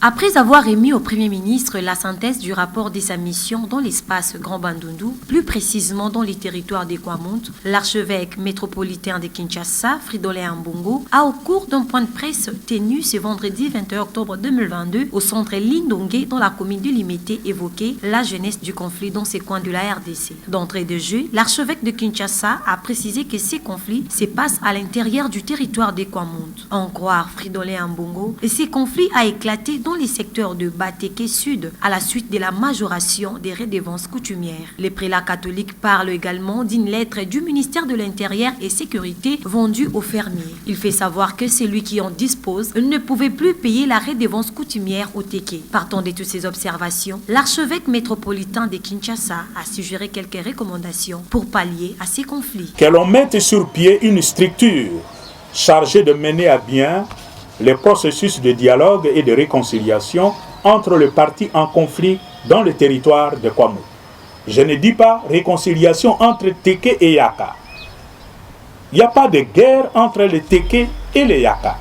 Après avoir émis au Premier ministre la synthèse du rapport de sa mission dans l'espace Grand Bandundu, plus précisément dans les territoires des Kwamount, l'archevêque métropolitain de Kinshasa, Fridolin Ambongo, a au cours d'un point de presse tenu ce vendredi 21 octobre 2022 au centre Lindongué dans la commune de Limité évoqué la jeunesse du conflit dans ces coins de la RDC. D'entrée de jeu, l'archevêque de Kinshasa a précisé que ces conflits se passent à l'intérieur du territoire des Kwamount. À en croire Fridolin Ambongo, ces conflits a éclaté dans les secteurs de Bateke Sud à la suite de la majoration des redevances coutumières. Les prélats catholiques parlent également d'une lettre du ministère de l'Intérieur et Sécurité vendue aux fermiers. Il fait savoir que celui qui en dispose ne pouvait plus payer la redevance coutumière au Teke. Partant de toutes ces observations, l'archevêque métropolitain de Kinshasa a suggéré quelques recommandations pour pallier à ces conflits. Que l'on mette sur pied une structure chargée de mener à bien les processus de dialogue et de réconciliation entre les parties en conflit dans le territoire de Kwamount. Je ne dis pas réconciliation entre Teke et Yaka. Il n'y a pas de guerre entre les Teke et les Yaka.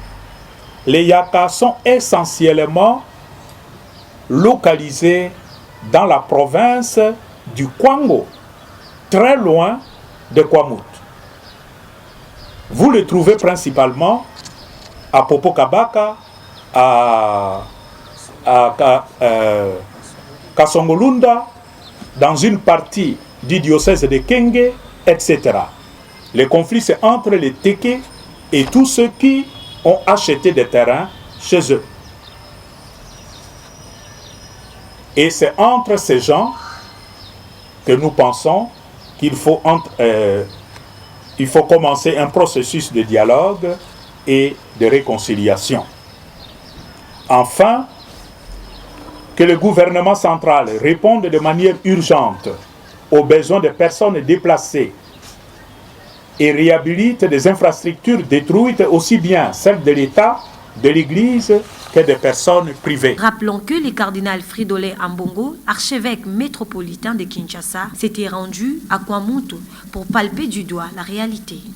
Les Yaka sont essentiellement localisés dans la province du Kwango, très loin de Kwamount. Vous les trouvez principalement à Popokabaka, à Kasongolunda, dans une partie du diocèse de Kenge, etc. Le conflit, c'est entre les Teke et tous ceux qui ont acheté des terrains chez eux. Et c'est entre ces gens que nous pensons qu'il faut commencer un processus de dialogue et de réconciliation. Enfin, que le gouvernement central réponde de manière urgente aux besoins des personnes déplacées et réhabilite des infrastructures détruites, aussi bien celles de l'État, de l'Église que des personnes privées. Rappelons que le cardinal Fridolin Ambongo, archevêque métropolitain de Kinshasa, s'était rendu à Kwamount pour palper du doigt la réalité.